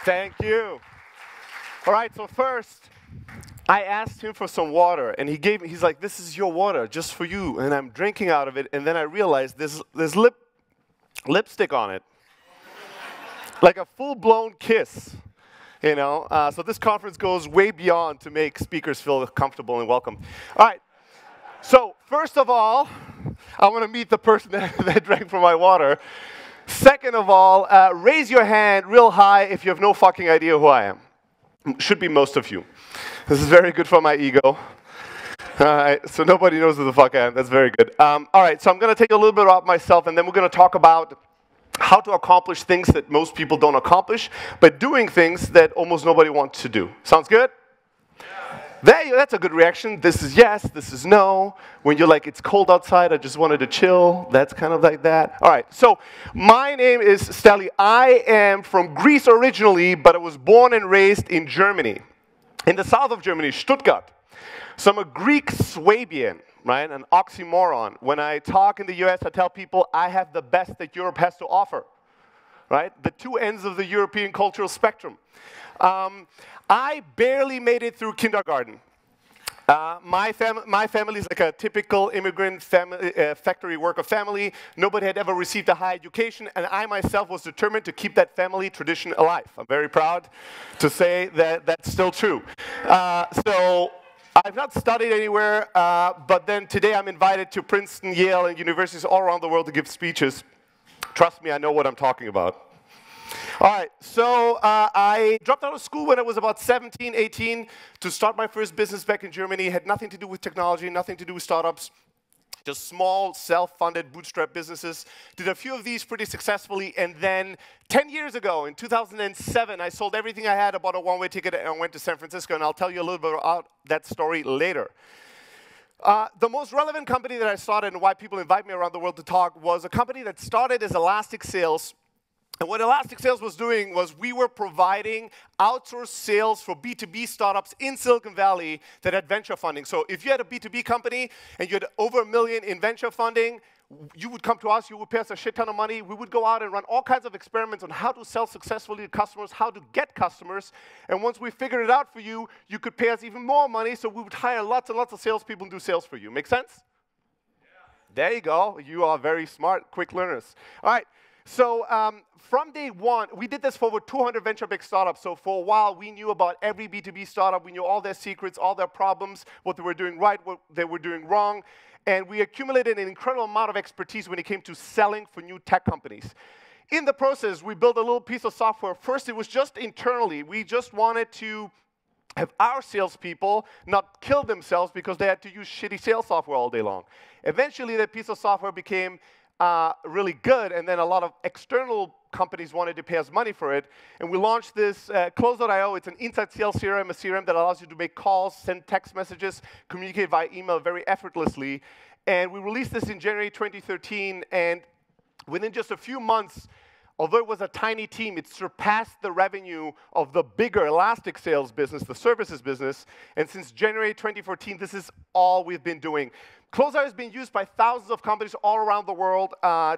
Thank you. All right, so first, I asked him for some water, and he's like, this is your water, just for you, and I'm drinking out of it, and then I realized there's lipstick on it, like a full-blown kiss, you know? So this conference goes way beyond to make speakers feel comfortable and welcome. All right, so first of all, I want to meet the person that drank from my water. Second of all, raise your hand real high if you have no fucking idea who I am. Should be most of you. This is very good for my ego. All right, so nobody knows who the fuck I am. That's very good. All right, so I'm going to take a little bit about myself, and then we're going to talk about how to accomplish things that most people don't accomplish, but doing things that almost nobody wants to do. Sounds good? That's a good reaction. This is yes, this is no. When you're like, it's cold outside, I just wanted to chill. That's kind of like that. All right, so my name is Steli. I am from Greece originally, but I was born and raised in Germany, in the south of Germany, Stuttgart. So I'm a Greek Swabian, right, an oxymoron. When I talk in the US, I tell people I have the best that Europe has to offer, right? The two ends of the European cultural spectrum. I barely made it through kindergarten. My family is like a typical immigrant family, factory worker family. Nobody had ever received a high education, and I myself was determined to keep that family tradition alive. I'm very proud to say that that's still true. So I've not studied anywhere, but then today I'm invited to Princeton, Yale, and universities all around the world to give speeches. Trust me, I know what I'm talking about. All right, so I dropped out of school when I was about 17, 18 to start my first business back in Germany. It had nothing to do with technology, nothing to do with startups, just small, self-funded, bootstrap businesses. Did a few of these pretty successfully, and then 10 years ago, in 2007, I sold everything I had, bought a one-way ticket, and went to San Francisco, and I'll tell you a little bit about that story later. The most relevant company that I started and why people invite me around the world to talk was a company that started as Elastic Sales. And what Elastic Sales was doing was we were providing outsourced sales for B2B startups in Silicon Valley that had venture funding. So if you had a B2B company and you had over $1 million in venture funding, you would come to us, you would pay us a shit ton of money. We would go out and run all kinds of experiments on how to sell successfully to customers, how to get customers. And once we figured it out for you, you could pay us even more money, so we would hire lots and lots of salespeople and do sales for you. Make sense? Yeah. There you go. You are very smart, quick learners. All right. So from day one, we did this for over 200 venture-backed startups. So for a while, we knew about every B2B startup. We knew all their secrets, all their problems, what they were doing right, what they were doing wrong. And we accumulated an incredible amount of expertise when it came to selling for new tech companies. In the process, we built a little piece of software. First, it was just internally. We just wanted to have our salespeople not kill themselves because they had to use shitty sales software all day long. Eventually, that piece of software became really good, and then a lot of external companies wanted to pay us money for it, and we launched this Close.io. It's an inside sales CRM, a CRM that allows you to make calls, send text messages, communicate via email very effortlessly, and we released this in January 2013, and within just a few months, although it was a tiny team, it surpassed the revenue of the bigger Elastic Sales business, the services business, and since January 2014, this is all we've been doing. Close.io has been used by thousands of companies all around the world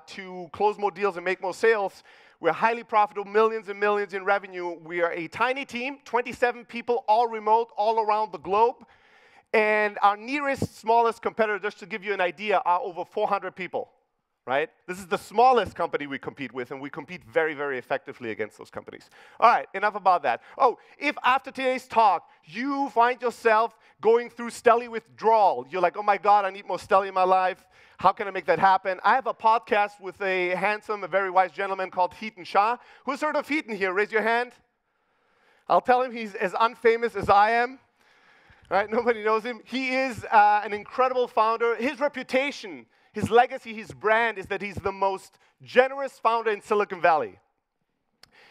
to close more deals and make more sales. We're highly profitable, millions and millions in revenue. We are a tiny team, 27 people, all remote, all around the globe. And our nearest, smallest competitor, just to give you an idea, are over 400 people. Right? This is the smallest company we compete with, and we compete very, very effectively against those companies. All right, enough about that. Oh, if after today's talk you find yourself going through Steli withdrawal, you're like, oh my God, I need more Steli in my life. How can I make that happen? I have a podcast with a handsome, a very wise gentleman called Hiten Shah. Who's heard of Hiten here? Raise your hand. I'll tell him he's as unfamous as I am. Right? Nobody knows him. He is an incredible founder. His reputation, his legacy, his brand is that he's the most generous founder in Silicon Valley.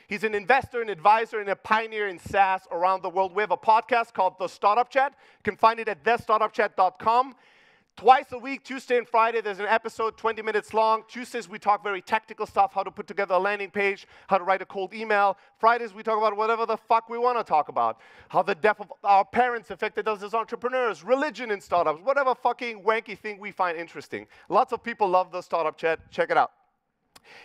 He's an investor, an advisor, and a pioneer in SaaS around the world. We have a podcast called The Startup Chat. You can find it at thestartupchat.com. Twice a week, Tuesday and Friday, there's an episode 20 minutes long. Tuesdays, we talk very technical stuff, how to put together a landing page, how to write a cold email. Fridays, we talk about whatever the fuck we want to talk about. How the death of our parents affected us as entrepreneurs, religion in startups, whatever fucking wanky thing we find interesting. Lots of people love the Startup Chat. Check it out.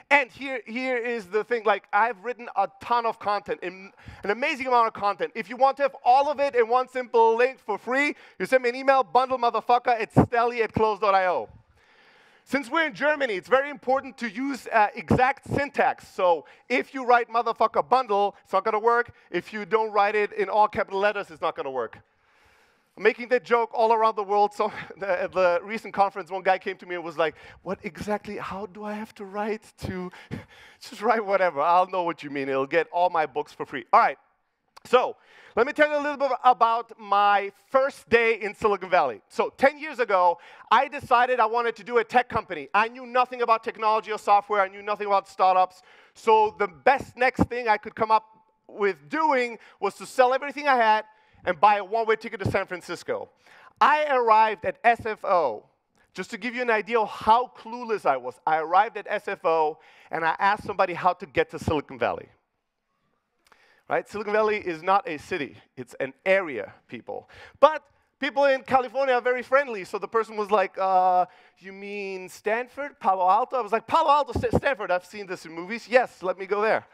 And here is the thing, like I've written a ton of content, an amazing amount of content. If you want to have all of it in one simple link for free, you send me an email, bundle motherfucker, it's stelly@close.io. Since we're in Germany, it's very important to use exact syntax. So if you write motherfucker bundle, it's not going to work. If you don't write it in all capital letters, it's not going to work. I'm making that joke all around the world. So at the recent conference, one guy came to me and was like, what exactly, how do I have to write to, just write whatever. I'll know what you mean. It'll get all my books for free. All right. So let me tell you a little bit about my first day in Silicon Valley. So 10 years ago, I decided I wanted to do a tech company. I knew nothing about technology or software. I knew nothing about startups. So the best next thing I could come up with doing was to sell everything I had and buy a one-way ticket to San Francisco. I arrived at SFO. Just to give you an idea of how clueless I was, I arrived at SFO and I asked somebody how to get to Silicon Valley. Right? Silicon Valley is not a city. It's an area, people. But people in California are very friendly. So the person was like, you mean Stanford, Palo Alto? I was like, Palo Alto, Stanford. I've seen this in movies. Yes, let me go there.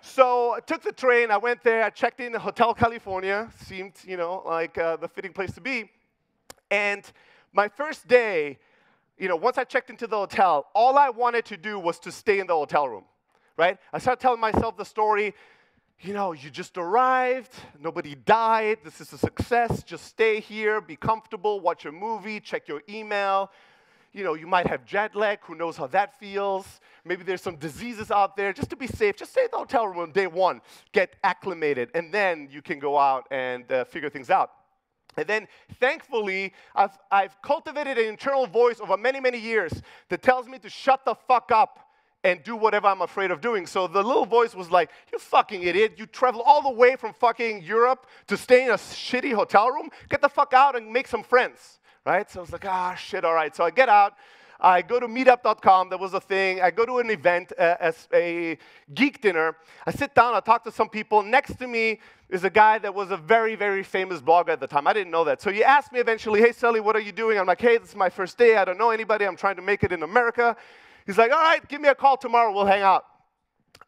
So I took the train. I went there. I checked in Hotel California. Seemed, you know, like the fitting place to be. And my first day, you know, once I checked into the hotel, all I wanted to do was to stay in the hotel room, right? I started telling myself the story. You know, you just arrived, nobody died, this is a success, just stay here, be comfortable, watch a movie, check your email. You know, you might have jet lag, who knows how that feels. Maybe there's some diseases out there. Just to be safe, just stay in the hotel room on day one, get acclimated, and then you can go out and figure things out. And then, thankfully, I've cultivated an internal voice over many, many years that tells me to shut the fuck up and do whatever I'm afraid of doing. So the little voice was like, you fucking idiot, you travel all the way from fucking Europe to stay in a shitty hotel room? Get the fuck out and make some friends, right? So I was like, ah, shit, all right. So I get out, I go to meetup.com, that was a thing. I go to an event, as a geek dinner. I sit down, I talk to some people. Next to me is a guy that was a very, very famous blogger at the time. I didn't know that. So he asked me eventually, hey, Stelly, what are you doing? I'm like, hey, this is my first day. I don't know anybody. I'm trying to make it in America. He's like, all right, give me a call tomorrow, we'll hang out.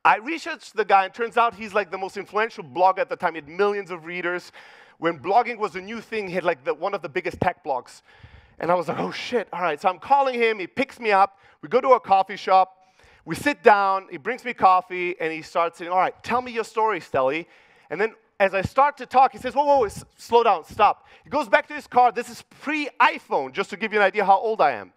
I researched the guy, and turns out he's like the most influential blogger at the time. He had millions of readers. When blogging was a new thing, he had like one of the biggest tech blogs. And I was like, oh shit, all right. So I'm calling him, he picks me up, we go to a coffee shop, we sit down, he brings me coffee, and he starts saying, all right, tell me your story, Stelly. And then as I start to talk, he says, whoa, slow down, stop. He goes back to his car, this is pre-iPhone, just to give you an idea how old I am.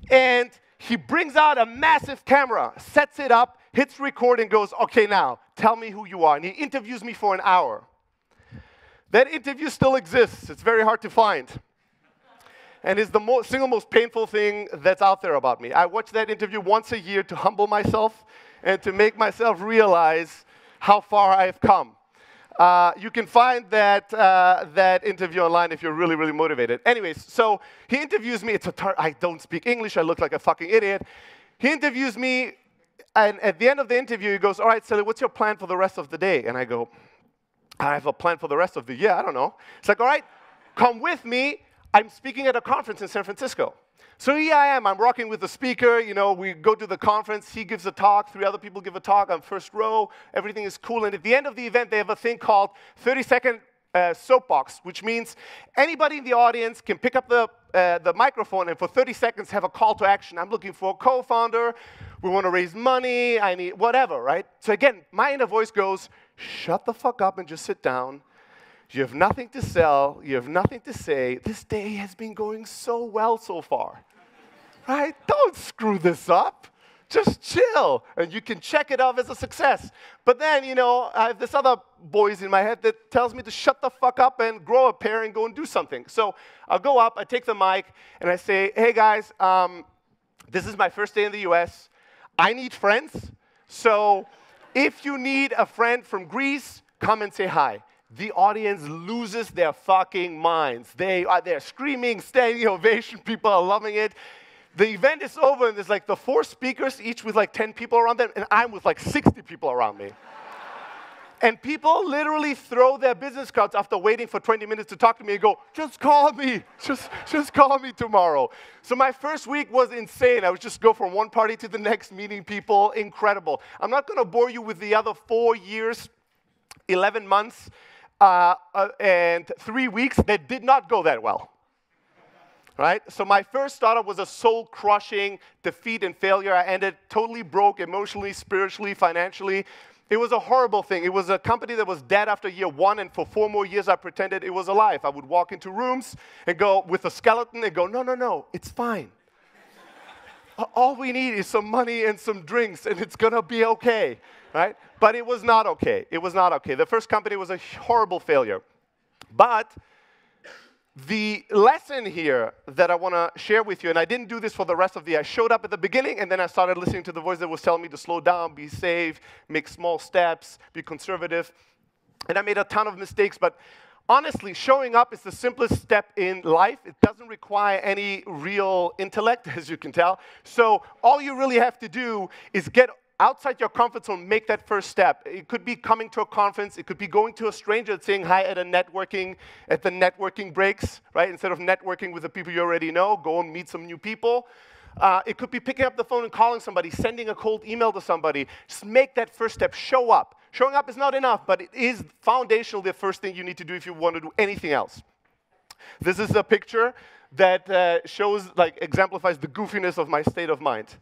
And he brings out a massive camera, sets it up, hits record, and goes, okay, now, tell me who you are. And he interviews me for an hour. That interview still exists. It's very hard to find. And it's the single most painful thing that's out there about me. I watch that interview once a year to humble myself and to make myself realize how far I've come. You can find that interview online if you're really, really motivated. Anyways, so he interviews me. I don't speak English. I look like a fucking idiot. He interviews me, and at the end of the interview, he goes, all right, Stelly, what's your plan for the rest of the day? And I go, I have a plan for the rest of the year. I don't know. It's like, all right, come with me. I'm speaking at a conference in San Francisco. So here I am, I'm rocking with the speaker, you know, we go to the conference, he gives a talk, 3 other people give a talk, I'm first row, everything is cool, and at the end of the event, they have a thing called 30-second soapbox, which means anybody in the audience can pick up the microphone and for 30 seconds have a call to action. I'm looking for a co-founder, we want to raise money, I need whatever, right? So again, my inner voice goes, shut the fuck up and just sit down. You have nothing to sell, you have nothing to say. This day has been going so well so far, right? Don't screw this up. Just chill, and you can check it off as a success. But then, you know, I have this other voice in my head that tells me to shut the fuck up and grow a pair and go and do something. So I'll go up, I take the mic, and I say, hey guys, this is my first day in the US. I need friends. So if you need a friend from Greece, come and say hi. The audience loses their fucking minds. They're screaming, standing ovation. People are loving it. The event is over, and there's like the 4 speakers, each with like 10 people around them, and I'm with like 60 people around me. And people literally throw their business cards after waiting for 20 minutes to talk to me and go, just call me, just call me tomorrow. So my first week was insane. I would just go from one party to the next, meeting people, incredible. I'm not gonna bore you with the other 4 years, 11 months, and 3 weeks that did not go that well. Right? So my first startup was a soul-crushing defeat and failure. I ended totally broke emotionally, spiritually, financially. It was a horrible thing. It was a company that was dead after year 1, and for 4 more years I pretended it was alive. I would walk into rooms and go with a skeleton and go, no, it's fine. All we need is some money and some drinks, and it's gonna be okay, right? But it was not okay. It was not okay. The first company was a horrible failure. But the lesson here that I want to share with you, and I didn't do this for the rest of the year. I showed up at the beginning, and then I started listening to the voice that was telling me to slow down, be safe, make small steps, be conservative. And I made a ton of mistakes, but honestly, showing up is the simplest step in life. It doesn't require any real intellect, as you can tell. So all you really have to do is get outside your comfort zone, make that first step. It could be coming to a conference. It could be going to a stranger and saying hi at the networking breaks, right? Instead of networking with the people you already know, go and meet some new people. It could be picking up the phone and calling somebody, sending a cold email to somebody. Just make that first step, show up. Showing up is not enough, but it is foundational, the first thing you need to do if you want to do anything else. This is a picture that exemplifies the goofiness of my state of mind.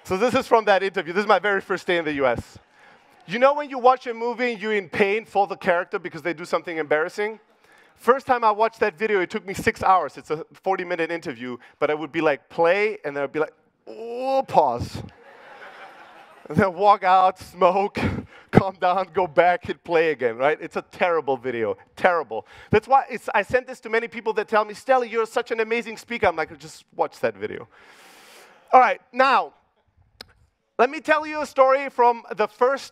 So this is from that interview. This is my very first day in the US. You know when you watch a movie and you're in pain for the character because they do something embarrassing? First time I watched that video, it took me 6 hours. It's a 40-minute interview, but I would be like, play, and then I'd be like, oh, pause. And then walk out, smoke, calm down, go back, hit play again, right? It's a terrible video, terrible. That's why I sent this to many people that tell me, Stella, you're such an amazing speaker. I'm like, just watch that video. All right, now, let me tell you a story from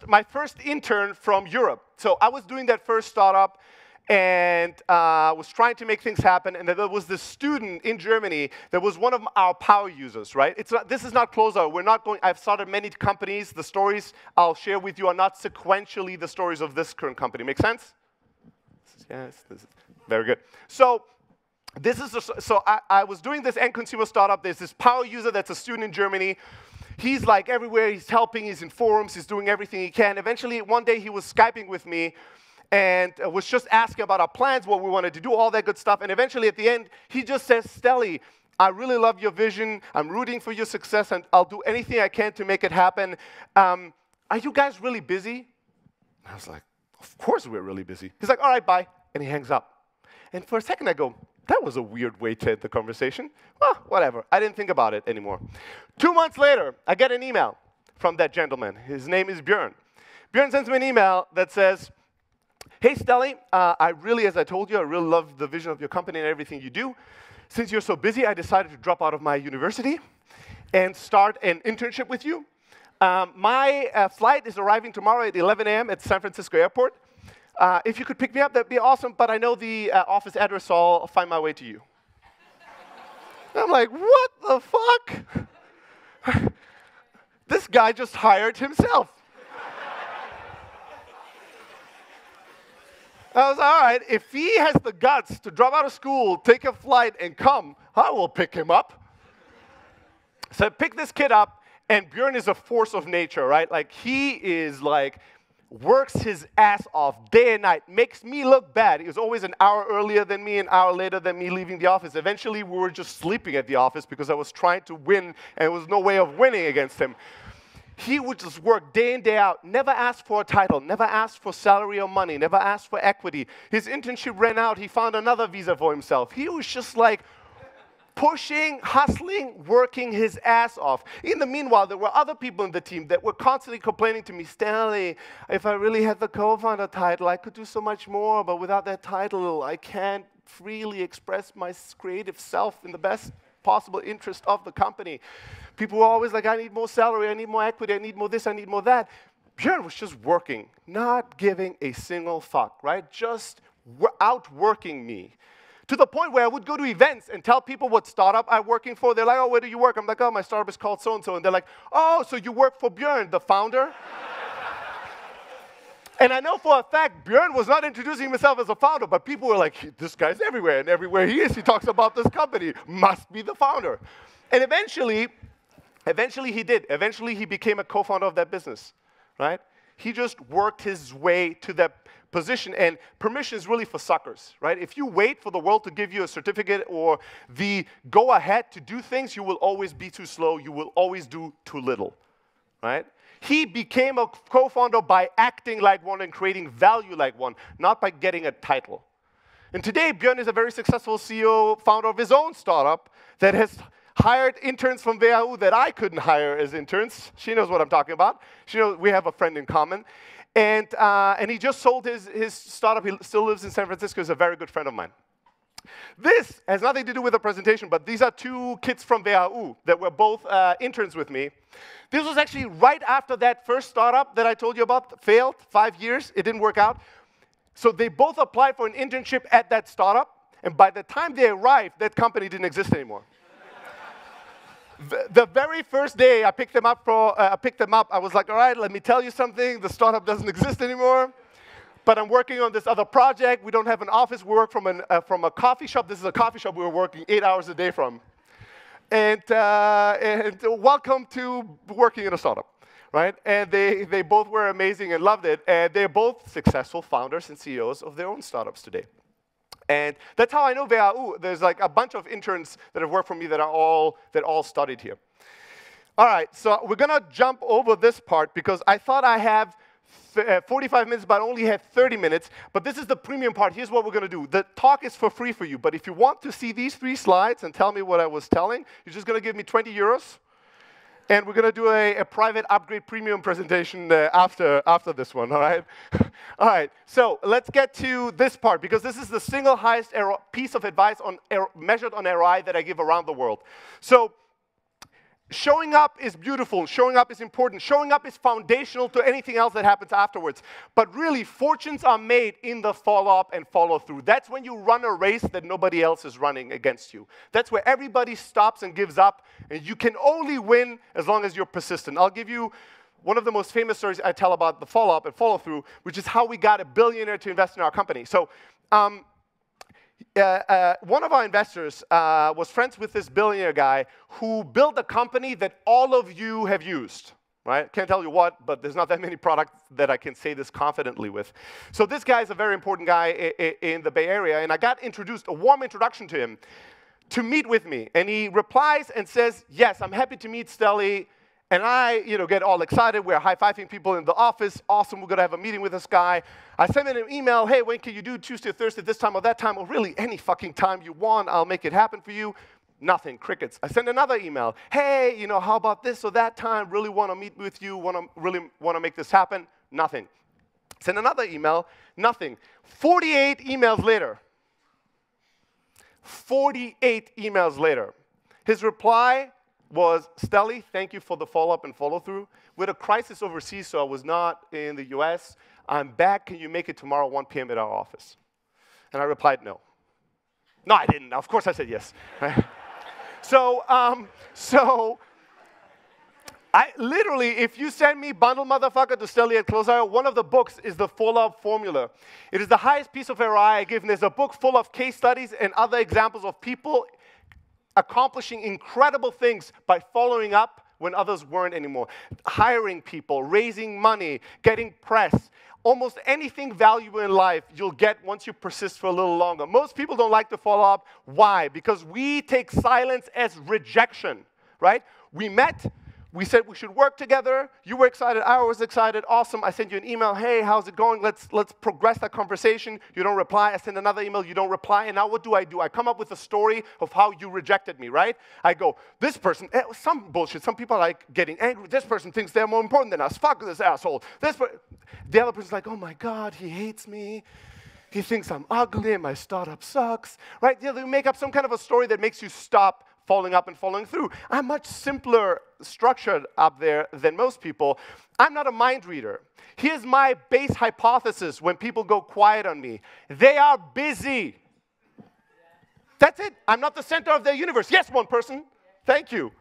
my first intern from Europe. So I was doing that first startup and was trying to make things happen. And there was this student in Germany that was one of our power users, right? This is not closeout. I've started many companies. The stories I'll share with you are not sequentially the stories of this current company. Make sense? Yes, this is very good. So I was doing this end consumer startup. There's this power user that's a student in Germany. He's like everywhere, he's helping, he's in forums, he's doing everything he can. Eventually, one day he was Skyping with me and was just asking about our plans, what we wanted to do, all that good stuff. And eventually at the end, he just says, Stelly, I really love your vision. I'm rooting for your success, and I'll do anything I can to make it happen. Are you guys really busy? I was like, of course we're really busy. He's like, all right, bye. And he hangs up. And for a second, I go, that was a weird way to end the conversation. Well, whatever. I didn't think about it anymore. 2 months later, I get an email from that gentleman. His name is Björn. Björn sends me an email that says, hey, Stelly, as I told you, I really love the vision of your company and everything you do. Since you're so busy, I decided to drop out of my university and start an internship with you. My flight is arriving tomorrow at 11 a.m. at San Francisco Airport. If you could pick me up, that'd be awesome, but I know the office address, so I'll find my way to you. I'm like, what the fuck? This guy just hired himself. I was all right, if he has the guts to drop out of school, take a flight, and come, I will pick him up. So I picked this kid up, and Björn is a force of nature, right? Like, he is like, works his ass off day and night, makes me look bad. He was always an hour earlier than me, an hour later than me leaving the office. Eventually, we were just sleeping at the office because I was trying to win, and there was no way of winning against him. He would just work day in, day out, never asked for a title, never asked for salary or money, never asked for equity. His internship ran out. He found another visa for himself. He was just like pushing, hustling, working his ass off. In the meanwhile, there were other people in the team that were constantly complaining to me, Stanley, if I really had the co-founder title, I could do so much more, but without that title, I can't freely express my creative self in the best possible interest of the company. People were always like, I need more salary, I need more equity, I need more this, I need more that. Björn was just working, not giving a single fuck, right? Just outworking me. To the point where I would go to events and tell people what startup I'm working for. They're like, oh, where do you work? I'm like, oh, my startup is called so-and-so. And they're like, oh, so you work for Björn, the founder? And I know for a fact Björn was not introducing himself as a founder, but people were like, this guy's everywhere, and everywhere he is, he talks about this company. Must be the founder. And eventually he did. Eventually he became a co-founder of that business, right? He just worked his way to that position, and permission is really for suckers, right? If you wait for the world to give you a certificate or the go-ahead to do things, you will always be too slow. You will always do too little, right? He became a co-founder by acting like one and creating value like one, not by getting a title. And today, Björn is a very successful CEO, founder of his own startup that has hired interns from WHU that I couldn't hire as interns. She knows what I'm talking about. She knows we have a friend in common. And he just sold his startup. He still lives in San Francisco. He's a very good friend of mine. This has nothing to do with the presentation, but these are two kids from WHU that were both interns with me. This was actually right after that first startup that I told you about, failed, 5 years, it didn't work out. So they both applied for an internship at that startup, and by the time they arrived, that company didn't exist anymore. The very first day I picked them up, I was like, all right, let me tell you something, the startup doesn't exist anymore. But I'm working on this other project. We don't have an office. We work from a coffee shop. This is a coffee shop we were working 8 hours a day from. And welcome to working in a startup, right? And they both were amazing and loved it. And they're both successful founders and CEOs of their own startups today. And that's how I know WHU. There's like a bunch of interns that have worked for me that all studied here. All right, so we're going to jump over this part because I thought I have 45 minutes, but I only had 30 minutes. But this is the premium part. Here's what we're going to do. The talk is for free for you. But if you want to see these 3 slides and tell me what I was telling, you're just going to give me 20 euros. And we're going to do a private upgrade premium presentation after this one, all right? All right, so let's get to this part, because this is the single highest piece of advice measured on ROI that I give around the world. So showing up is beautiful. Showing up is important. Showing up is foundational to anything else that happens afterwards. But really, fortunes are made in the follow-up and follow-through. That's when you run a race that nobody else is running against you. That's where everybody stops and gives up, and you can only win as long as you're persistent. I'll give you one of the most famous stories I tell about the follow-up and follow-through, which is how we got a billionaire to invest in our company. So one of our investors was friends with this billionaire guy who built a company that all of you have used, right? Can't tell you what, but there's not that many products that I can say this confidently with. So this guy is a very important guy in the Bay Area, and I got introduced, a warm introduction to him, to meet with me. And he replies and says, yes, I'm happy to meet Stelly. And I, get all excited. We're high-fiving people in the office. Awesome, we're going to have a meeting with this guy. I send him an email. Hey, when can you do Tuesday or Thursday, this time or that time? Or really, any fucking time you want, I'll make it happen for you. Nothing, crickets. I send another email. Hey, how about this or that time? Really want to meet with you. Really want to make this happen? Nothing. Send another email. Nothing. 48 emails later. 48 emails later. His reply was, Stelly, thank you for the follow-up and follow-through. We had a crisis overseas, so I was not in the US. I'm back. Can you make it tomorrow 1 p.m. at our office? And I replied, no. No, I didn't. Of course I said yes. So I literally, if you send me bundle motherfucker to Stelly at Closewire, one of the books is the follow-up formula. It is the highest piece of ROI I give, and there's a book full of case studies and other examples of people accomplishing incredible things by following up when others weren't anymore. Hiring people, raising money, getting press. Almost anything valuable in life you'll get once you persist for a little longer. Most people don't like to follow up. Why? Because we take silence as rejection, right? We met. We said we should work together. You were excited. I was excited. Awesome. I sent you an email. Hey, how's it going? Let's progress that conversation. You don't reply. I send another email. You don't reply. And now what do? I come up with a story of how you rejected me, right? I go, this person, some bullshit. Some people are like getting angry. This person thinks they're more important than us. Fuck this asshole. The other person's like, oh my God, he hates me. He thinks I'm ugly and my startup sucks, right? Yeah, they make up some kind of a story that makes you stop following up and following through. I'm much simpler structured up there than most people. I'm not a mind reader. Here's my base hypothesis when people go quiet on me. They are busy. That's it. I'm not the center of their universe. Yes, one person. Thank you.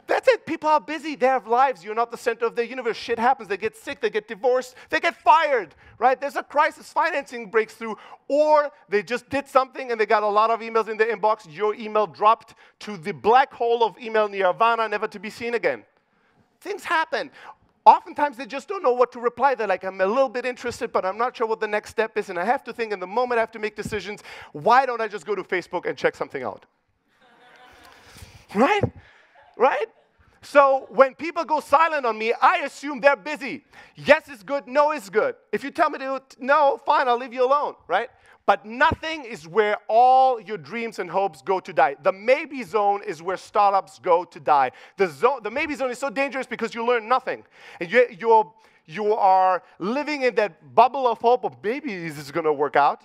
That's it. People are busy. They have lives. You're not the center of the universe. Shit happens. They get sick. They get divorced. They get fired, right? There's a crisis. Financing breaks through. Or they just did something and they got a lot of emails in their inbox. Your email dropped to the black hole of email nirvana, never to be seen again. Things happen. Oftentimes, they just don't know what to reply. They're like, I'm a little bit interested, but I'm not sure what the next step is. And I have to think in the moment I have to make decisions. Why don't I just go to Facebook and check something out? Right? Right? So when people go silent on me, I assume they're busy. Yes is good, no is good. If you tell me to no, fine, I'll leave you alone, right? But nothing is where all your dreams and hopes go to die. The maybe zone is where startups go to die. The maybe zone is so dangerous because you learn nothing. And you are living in that bubble of hope of maybe this is going to work out.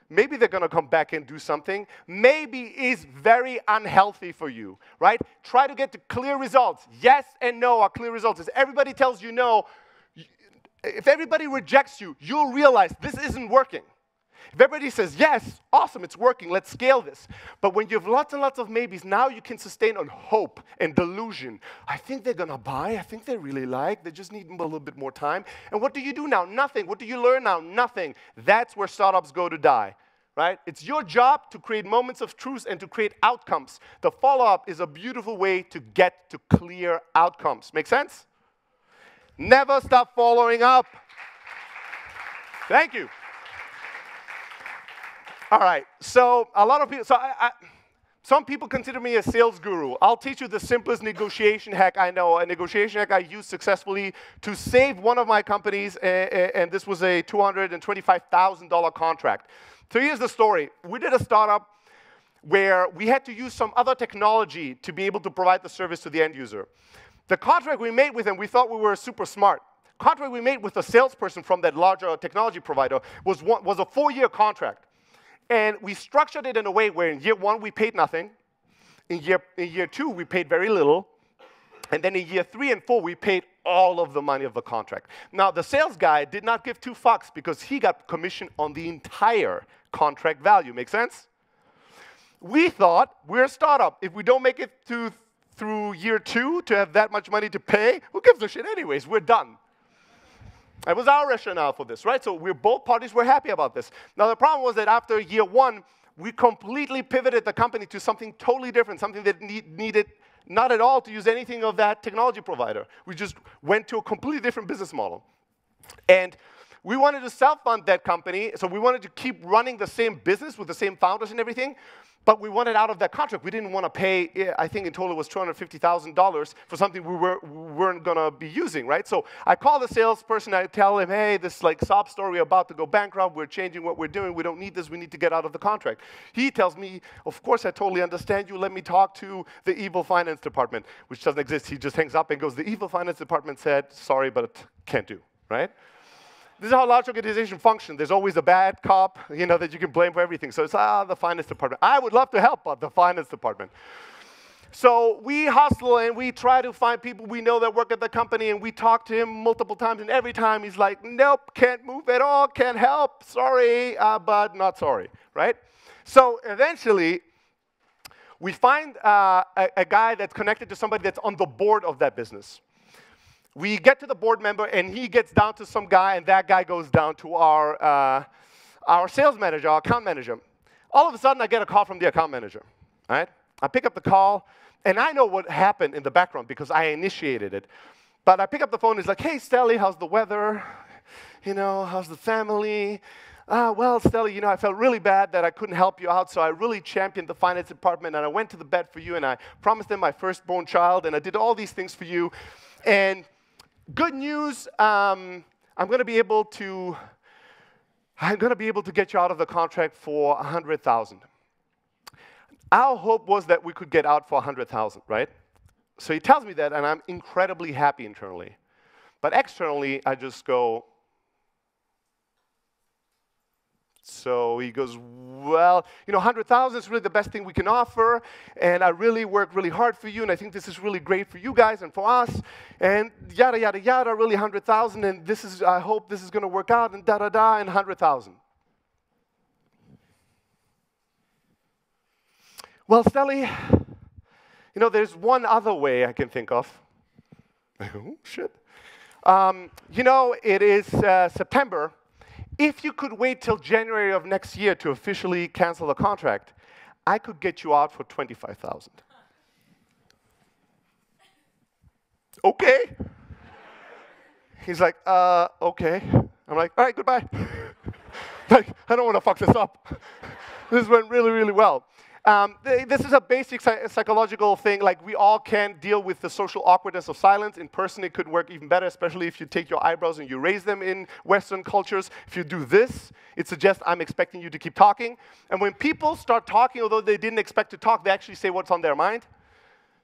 Maybe they're going to come back and do something. Maybe is very unhealthy for you, right? Try to get to clear results. Yes and no are clear results. If everybody tells you no, if everybody rejects you, you'll realize this isn't working. If everybody says, yes, awesome, it's working, let's scale this. But when you have lots and lots of maybes, now you can sustain on hope and delusion. I think they're going to buy. I think they really like. They just need a little bit more time. And what do you do now? Nothing. What do you learn now? Nothing. That's where startups go to die, right? It's your job to create moments of truth and to create outcomes. The follow-up is a beautiful way to get to clear outcomes. Make sense? Never stop following up. Thank you. All right, so a lot of people, some people consider me a sales guru. I'll teach you the simplest negotiation hack I know, a negotiation hack I used successfully to save one of my companies, and this was a $225,000 contract. So here's the story. We did a startup where we had to use some other technology to be able to provide the service to the end user. The contract we made with them, we thought we were super smart. Contract we made with the salesperson from that larger technology provider was a 4-year contract. And we structured it in a way where in year 1, we paid nothing. In year 2, we paid very little. And then in year 3 and 4, we paid all of the money of the contract. Now, the sales guy did not give 2 fucks because he got commission on the entire contract value. Make sense? We thought we're a startup. If we don't make it through year 2 to have that much money to pay, who gives a shit anyways? We're done. That was our rationale for this, right? So both parties were happy about this. Now, the problem was that after year 1, we completely pivoted the company to something totally different, something that needed not at all to use anything of that technology provider. We just went to a completely different business model. And we wanted to self-fund that company, so we wanted to keep running the same business with the same founders and everything, but we wanted out of that contract. We didn't want to pay, I think in total it was $250,000 for something we weren't going to be using, right? So I call the salesperson, I tell him, hey, this like sob story, we're about to go bankrupt, we're changing what we're doing, we don't need this, we need to get out of the contract. He tells me, of course I totally understand you, let me talk to the evil finance department, which doesn't exist. He just hangs up and goes, the evil finance department said, sorry, but can't do, right? This is how large organizations function. There's always a bad cop, that you can blame for everything. So it's, the finance department. I would love to help, but the finance department. So we hustle and we try to find people we know that work at the company, and we talk to him multiple times, and every time he's like, nope, can't move at all, can't help, sorry, but not sorry, right? So eventually, we find a guy that's connected to somebody that's on the board of that business. We get to the board member, and he gets down to some guy, and that guy goes down to our sales manager, our account manager. All of a sudden, I get a call from the account manager, right? I pick up the call, and I know what happened in the background because I initiated it. But I pick up the phone, and it's like, hey, Stelly, how's the weather? How's the family? Well, Stelly, I felt really bad that I couldn't help you out, so I really championed the finance department, and I went to the bed for you, and I promised them my firstborn child, and I did all these things for you. And good news, I'm going to be able to get you out of the contract for $100,000. Our hope was that we could get out for $100,000, right? So he tells me that, and I'm incredibly happy internally. But externally, I just go. So he goes, well, 100,000 is really the best thing we can offer, and I really worked really hard for you, and I think this is really great for you guys and for us, and yada, yada, yada, really 100,000, and I hope this is going to work out, and da-da-da, and 100,000. Well, Stelly, You know, there's one other way I can think of. Oh, shit. You know, it is September. If you could wait till January of next year to officially cancel the contract, I could get you out for $25,000. Okay. He's like, okay. I'm like, all right, goodbye. Like, I don't want to fuck this up. This went really, really well. This is a basic psychological thing. Like, we all can deal with the social awkwardness of silence. In person, it could work even better, especially if you take your eyebrows and you raise them in Western cultures. If you do this, it suggests I'm expecting you to keep talking. And when people start talking, although they didn't expect to talk, they actually say what's on their mind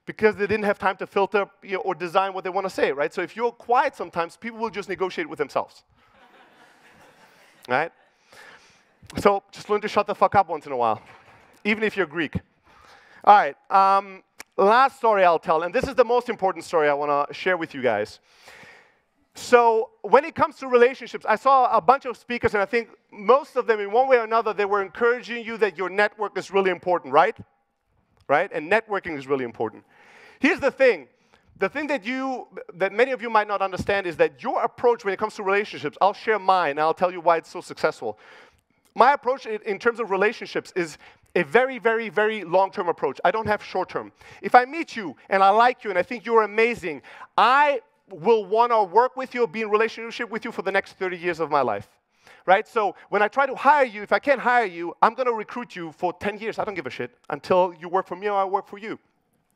because they didn't have time to filter, you know, or design what they want to say, right? So if you're quiet sometimes, people will just negotiate with themselves, right? So just learn to shut the fuck up once in a while, even if you're Greek. All right, last story I'll tell, and this is the most important story I want to share with you guys. So when it comes to relationships, I saw a bunch of speakers, and I think most of them, in one way or another, they were encouraging you that your network is really important, right? Right? And networking is really important. Here's the thing. The thing that many of you might not understand is that your approach when it comes to relationships, I'll share mine, and I'll tell you why it's so successful. My approach in terms of relationships is a very, very, very long-term approach. I don't have short-term. If I meet you and I like you and I think you're amazing, I will want to work with you or be in relationship with you for the next 30 years of my life. Right? So when I try to hire you, if I can't hire you, I'm going to recruit you for 10 years. I don't give a shit until you work for me or I work for you.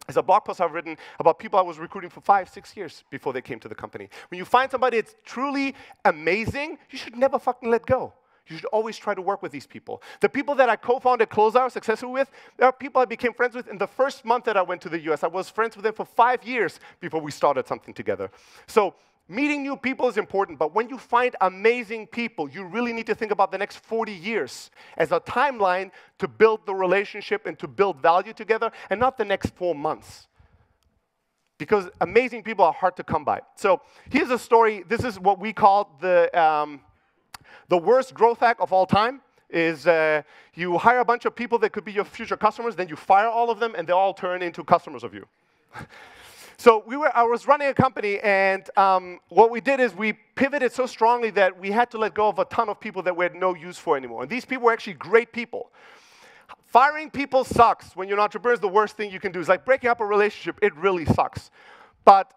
There's a blog post I've written about people I was recruiting for 5, 6 years before they came to the company. When you find somebody that's truly amazing, you should never fucking let go. You should always try to work with these people. The people that I co-founded Closeout successfully with, there are people I became friends with in the first month that I went to the US. I was friends with them for 5 years before we started something together. So meeting new people is important, but when you find amazing people, you really need to think about the next 40 years as a timeline to build the relationship and to build value together, and not the next 4 months. Because amazing people are hard to come by. So here's a story. This is what we call the worst growth hack of all time. Is you hire a bunch of people that could be your future customers, then you fire all of them, and they all turn into customers of you. So I was running a company, and what we did is we pivoted so strongly that we had to let go of a ton of people that we had no use for anymore. And these people were actually great people. Firing people sucks. When you're an entrepreneur, it's the worst thing you can do. It's like breaking up a relationship. It really sucks. But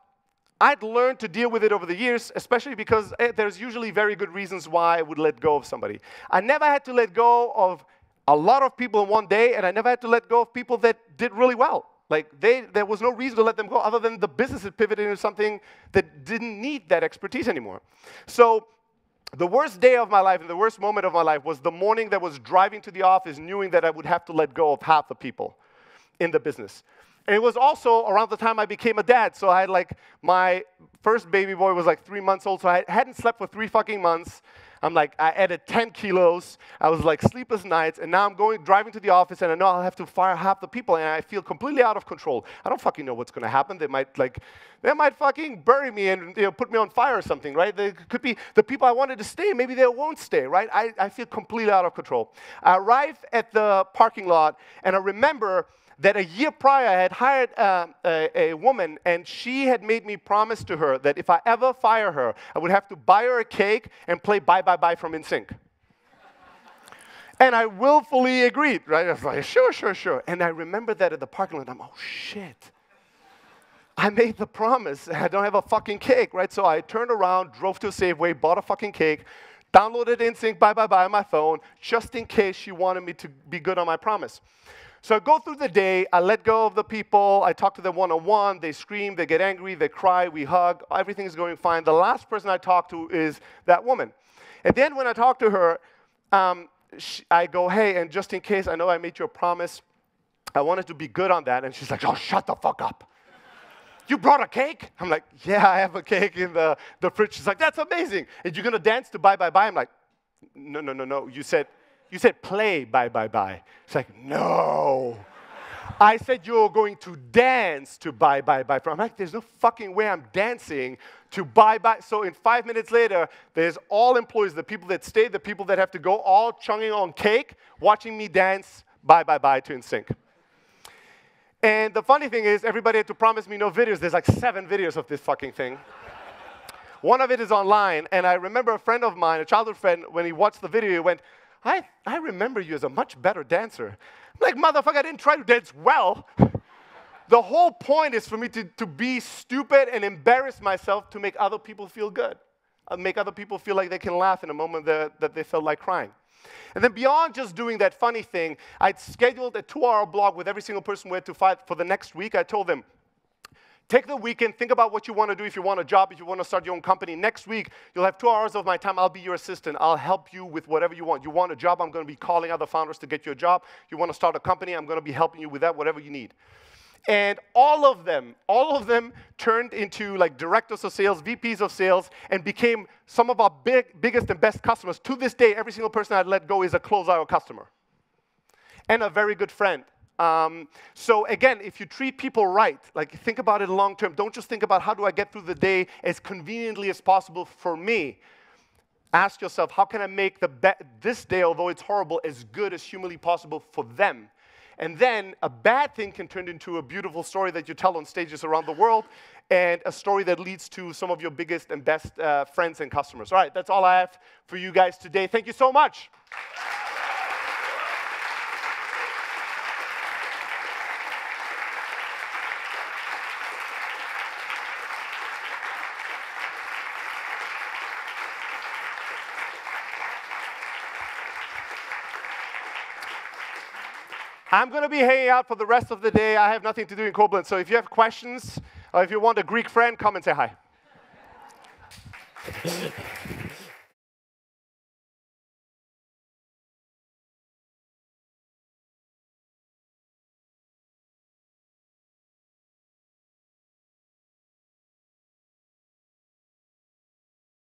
I'd learned to deal with it over the years, especially because there's usually very good reasons why I would let go of somebody. I never had to let go of a lot of people in one day, and I never had to let go of people that did really well. Like, there was no reason to let them go other than the business had pivoted into something that didn't need that expertise anymore. So the worst day of my life and the worst moment of my life was the morning that was driving to the office knowing that I would have to let go of half the people in the business. And it was also around the time I became a dad. So I had like, my first baby boy was like 3 months old, so I hadn't slept for 3 fucking months. I'm like, I added 10 kilos. I was like sleepless nights, and now I'm driving to the office, and I know I'll have to fire half the people, and I feel completely out of control. I don't fucking know what's going to happen. They might fucking bury me and put me on fire or something, right? They could be the people I wanted to stay. Maybe they won't stay, right? I feel completely out of control. I arrive at the parking lot, and I remember that a year prior, I had hired a woman, and she had made me promise to her that if I ever fire her, I would have to buy her a cake and play Bye Bye Bye from NSYNC. And I willfully agreed, right? I was like, sure, sure, sure. And I remember that at the parking lot. I'm, oh, shit. I made the promise. I don't have a fucking cake, right? So I turned around, drove to a Safeway, bought a fucking cake, downloaded NSYNC Bye Bye Bye on my phone, just in case she wanted me to be good on my promise. So I go through the day, I let go of the people, I talk to them one-on-one, they scream, they get angry, they cry, we hug, everything is going fine. The last person I talk to is that woman. And then when I talk to her, I go, hey, and just in case, I know I made you a promise, I wanted to be good on that. And she's like, oh, shut the fuck up. You brought a cake? I'm like, yeah, I have a cake in the fridge. She's like, that's amazing. And you're going to dance to Bye Bye Bye? I'm like, no, no, no, no. You said play Bye Bye Bye. It's like, no. I said you're going to dance to Bye Bye Bye. I'm like, there's no fucking way I'm dancing to Bye Bye. So in 5 minutes later, there's all employees, the people that stay, the people that have to go, all chunging on cake, watching me dance Bye Bye Bye to NSYNC. And the funny thing is, everybody had to promise me no videos. There's like 7 videos of this fucking thing. One of it is online, and I remember a friend of mine, a childhood friend, when he watched the video, he went, I remember you as a much better dancer. I'm like, motherfucker, I didn't try to dance well. The whole point is for me to be stupid and embarrass myself to make other people feel good. Make other people feel like they can laugh in a moment that they felt like crying. And then beyond just doing that funny thing, I'd scheduled a 2-hour blog with every single person we had to fight for the next week. I told them, take the weekend, think about what you want to do. If you want a job, if you want to start your own company, next week you'll have 2 hours of my time. I'll be your assistant. I'll help you with whatever you want. You want a job, I'm going to be calling other founders to get you a job. You want to start a company, I'm going to be helping you with that, whatever you need. And all of them turned into like directors of sales, VPs of sales, and became some of our biggest and best customers. To this day, every single person I'd let go is a close-out customer and a very good friend. So again, if you treat people right, like think about it long term, don't just think about how do I get through the day as conveniently as possible for me. Ask yourself, how can I make this day, although it's horrible, as good as humanly possible for them? And then a bad thing can turn into a beautiful story that you tell on stages around the world, and a story that leads to some of your biggest and best friends and customers. All right, that's all I have for you guys today. Thank you so much. I'm going to be hanging out for the rest of the day. I have nothing to do in Koblenz. So if you have questions, or if you want a Greek friend, come and say hi.